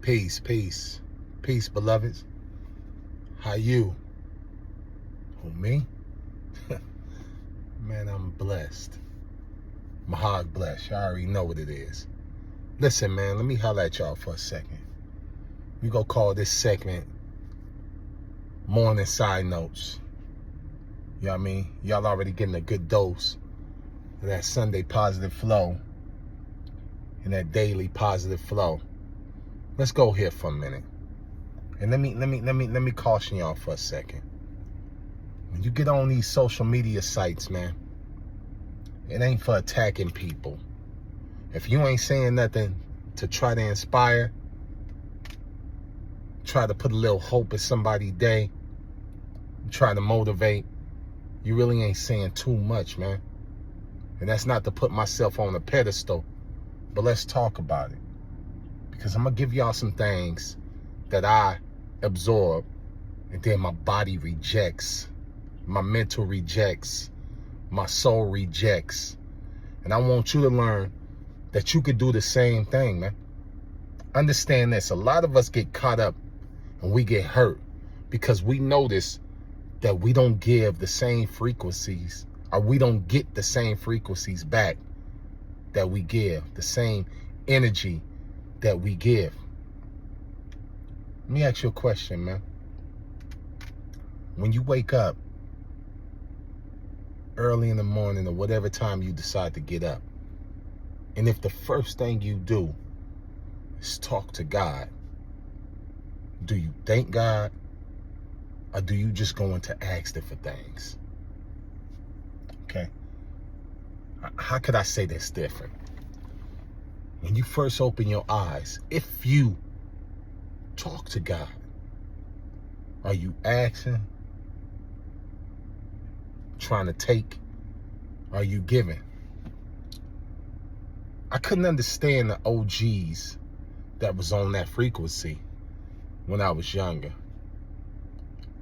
Peace, peace, peace, beloveds. How you? Who, me? Man, I'm blessed. Mahog blessed. Y'all already know what it is. Listen, man, let me holler at y'all for a second. We gonna call this segment Morning Side Notes. You know what I mean? Y'all already getting a good dose of that Sunday positive flow and that daily positive flow. Let's go here for a minute. And let me caution y'all for a second. When you get on these social media sites, man, it ain't for attacking people. If you ain't saying nothing to try to inspire, try to put a little hope in somebody's day, try to motivate, you really ain't saying too much, man. And that's not to put myself on a pedestal, but let's talk about it. Because I'm going to give y'all some things that I absorb and then my body rejects, my mental rejects, my soul rejects. And I want you to learn that you could do the same thing, man. Understand this. A lot of us get caught up and we get hurt because we notice that we don't give the same frequencies, or we don't get the same frequencies back that we give, the same energy that we give. Let me ask you a question, man. When you wake up early in the morning or whatever time you decide to get up, and if the first thing you do is talk to God, do you thank God, or do you just go into asking for things? Okay. How could I say this different? When you first open your eyes, if you talk to God, are you asking, trying to take, are you giving? I couldn't understand the OGs that was on that frequency when I was younger.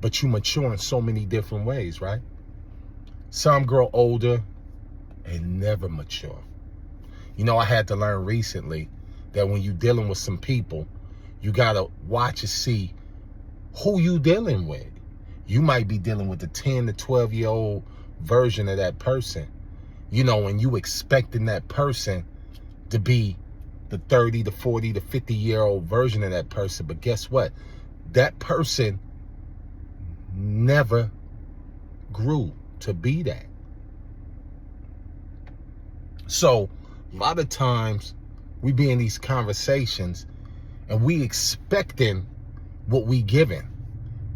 But you mature in so many different ways, right? Some grow older and never mature. You know, I had to learn recently that when you're dealing with some people, you got to watch and see who you dealing with. You might be dealing with the 10 to 12-year-old version of that person, you know, and you expecting that person to be the 30 to 40 to 50-year-old version of that person. But guess what? That person never grew to be that. So a lot of times we be in these conversations and we expecting what we giving,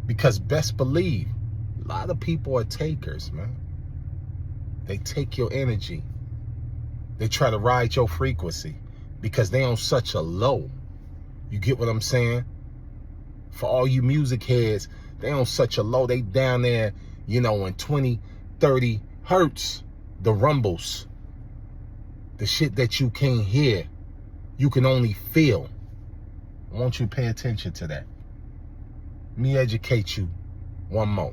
because best believe a lot of people are takers, man. They take your energy. They try to ride your frequency because they on such a low. You get what I'm saying? For all you music heads, they on such a low. They down there, you know, in 20, 30 hertz, the rumbles. The shit that you can't hear, you can only feel. I want you to pay attention to that. Let me educate you one more.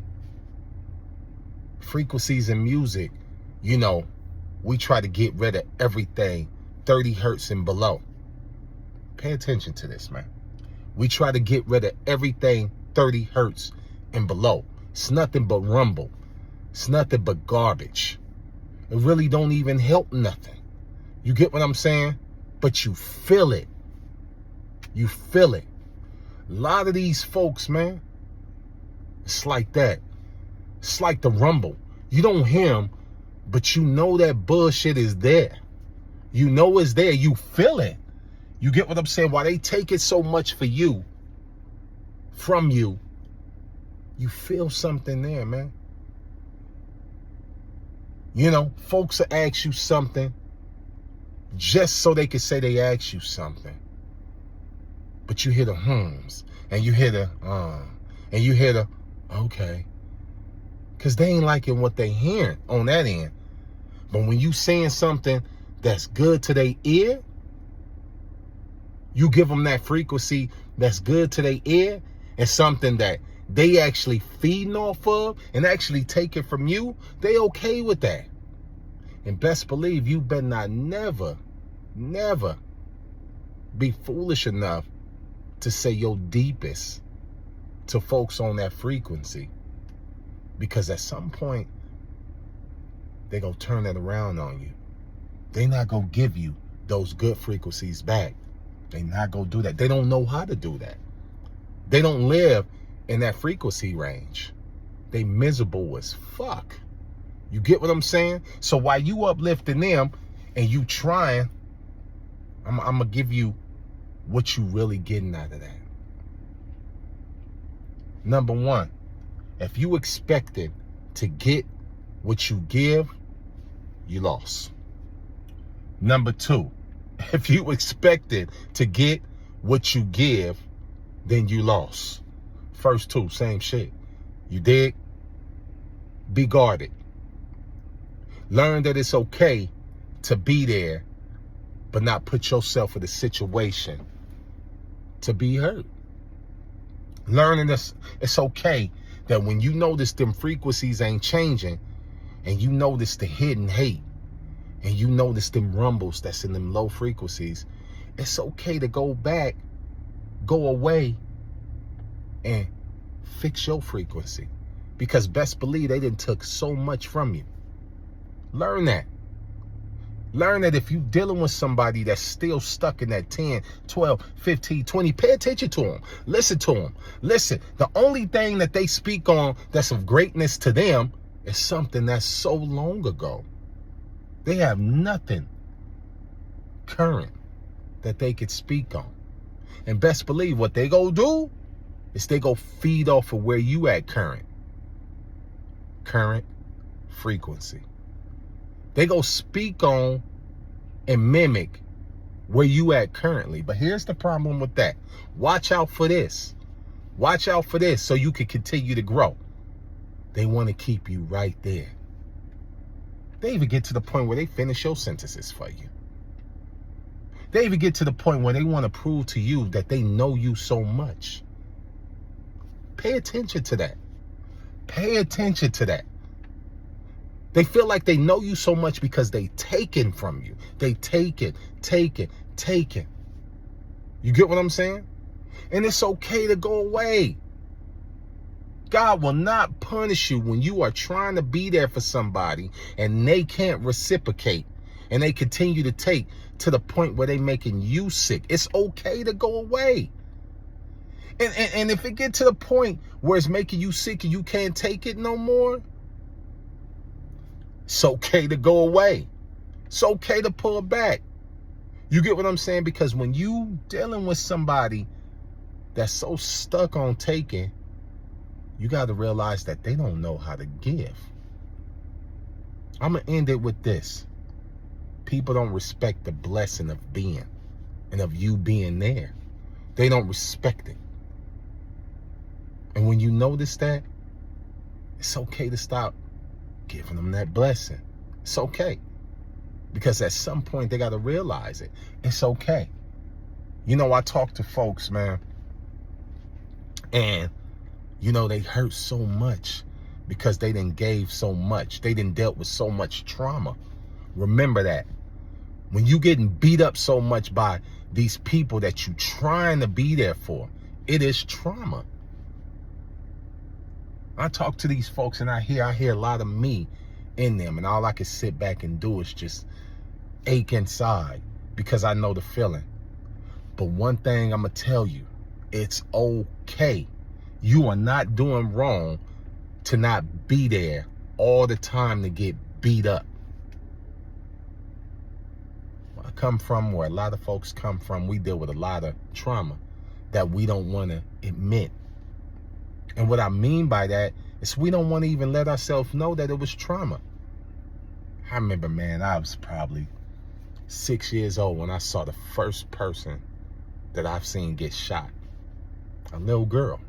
Frequencies in music, you know, we try to get rid of everything 30 hertz and below. Pay attention to this, man. We try to get rid of everything 30 hertz and below. It's nothing but rumble. It's nothing but garbage. It really don't even help nothing. You get what I'm saying? But you feel it. You feel it. A lot of these folks, man, it's like that. It's like the rumble. You don't hear them, but you know that bullshit is there. You know it's there. You feel it. You get what I'm saying? Why they take it so much for you, from you, you feel something there, man. You know, folks will ask you something just so they can say they asked you something. But you hear the hums, and you hear the, and you hear the, okay. Because they ain't liking what they hearing on that end. But when you saying something that's good to their ear, you give them that frequency that's good to their ear, and something that they actually feeding off of and actually take it from you, they okay with that. And best believe you better not never be foolish enough to say your deepest to folks on that frequency, because at some point they gonna turn it around on you. They not gonna give you those good frequencies back. They not gonna do that. They don't know how to do that. They don't live in that frequency range. They miserable as fuck. You get what I'm saying? So while you uplifting them and you trying, I'm gonna give you what you really getting out of that. Number one, if you expected to get what you give, you lost. Number two, if you expected to get what you give, then you lost. First two, same shit. You dig? Be guarded. Learn that it's okay to be there, but not put yourself in a situation to be hurt. Learning this, it's okay that when you notice them frequencies ain't changing, and you notice the hidden hate, and you notice them rumbles that's in them low frequencies, it's okay to go back, go away, and fix your frequency. Because best believe they done took so much from you. Learn that. Learn that if you dealing with somebody that's still stuck in that 10, 12, 15, 20, pay attention to them. Listen to them. Listen, the only thing that they speak on that's of greatness to them is something that's so long ago. They have nothing current that they could speak on. And best believe what they go do is they go feed off of where you at current frequency. They go speak on and mimic where you at currently. But here's the problem with that. Watch out for this. Watch out for this so you can continue to grow. They want to keep you right there. They even get to the point where they finish your sentences for you. They even get to the point where they want to prove to you that they know you so much. Pay attention to that. Pay attention to that. They feel like they know you so much because they taken from you. They taken. You get what I'm saying? And it's okay to go away. God will not punish you when you are trying to be there for somebody and they can't reciprocate and they continue to take to the point where they making you sick. It's okay to go away. And if it get to the point where it's making you sick and you can't take it no more, it's okay to go away. It's okay to pull back. You get what I'm saying? Because when you dealing with somebody that's so stuck on taking, you got to realize that they don't know how to give. I'm going to end it with this. People don't respect the blessing of being and of you being there. They don't respect it. And when you notice that, it's okay to stop giving them that blessing. It's okay. Because at some point they got to realize it. It's okay. You know, I talk to folks, man, and you know, they hurt so much because they done gave so much. They done dealt with so much trauma. Remember that. When you getting beat up so much by these people that you trying to be there for, it is trauma. I talk to these folks and I hear a lot of me in them, and all I can sit back and do is just ache inside because I know the feeling. But one thing I'm going to tell you, it's okay. You are not doing wrong to not be there all the time to get beat up. Where I come from, where a lot of folks come from, we deal with a lot of trauma that we don't want to admit. And what I mean by that is we don't want to even let ourselves know that it was trauma. I remember, man, I was probably 6 years old when I saw the first person that I've seen get shot. A little girl.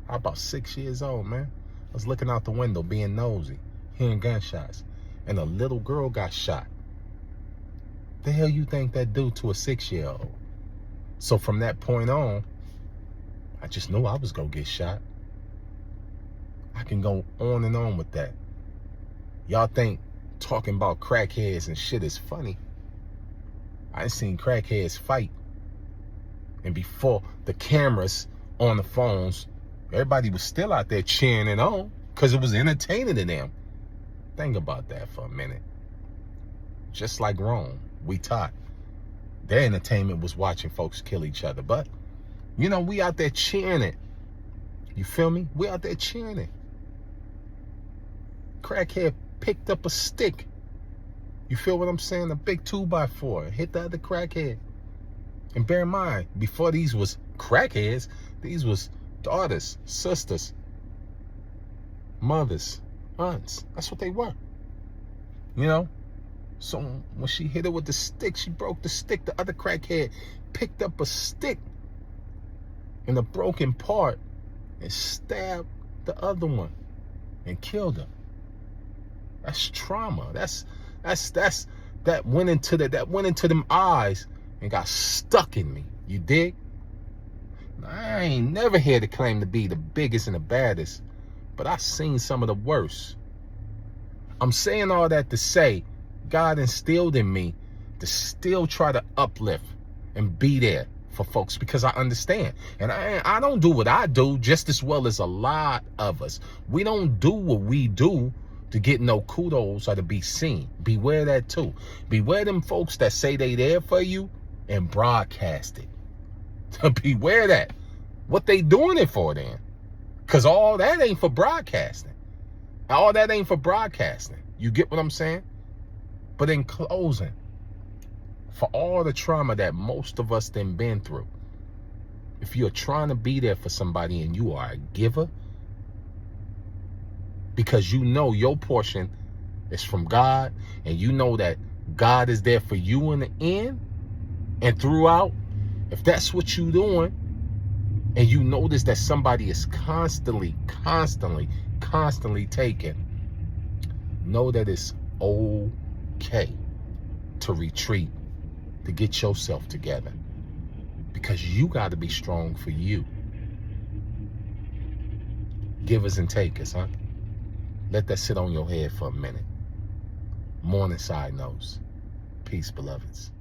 I was about 6 years old, man. I was looking out the window being nosy, hearing gunshots, and a little girl got shot. The hell you think that do to a 6-year-old? So from that point on, I just knew I was going to get shot. I can go on and on with that. Y'all think talking about crackheads and shit is funny. I seen crackheads fight. And before the cameras on the phones, everybody was still out there cheering it on because it was entertaining to them. Think about that for a minute. Just like Rome, we taught. Their entertainment was watching folks kill each other. But, you know, we out there cheering it. You feel me? We out there cheering it. Crackhead picked up a stick. You feel what I'm saying? A big 2x4. Hit the other crackhead. And bear in mind, before these was crackheads, these was daughters, sisters, mothers, aunts. That's what they were. You know? So when she hit her with the stick, she broke the stick. The other crackhead picked up a stick in a broken part and stabbed the other one and killed her. That's trauma. That went into them eyes and got stuck in me. You dig? I ain't never here to claim to be the biggest and the baddest, but I seen some of the worst. I'm saying all that to say God instilled in me to still try to uplift and be there for folks because I understand. And I don't do what I do just as well as a lot of us. We don't do what we do to get no kudos or to be seen. Beware that too. Beware them folks that say they there for you and broadcast it. Beware that. What they doing it for then? Because all that ain't for broadcasting. All that ain't for broadcasting. You get what I'm saying? But in closing, for all the trauma that most of us then been through, if you're trying to be there for somebody and you are a giver, because you know your portion is from God and you know that God is there for you in the end and throughout, if that's what you're doing and you notice that somebody is constantly taken, know that it's okay to retreat, to get yourself together, because you got to be strong for you. Givers and takers, huh? Let that sit on your head for a minute. Morning side notes. Peace, beloveds.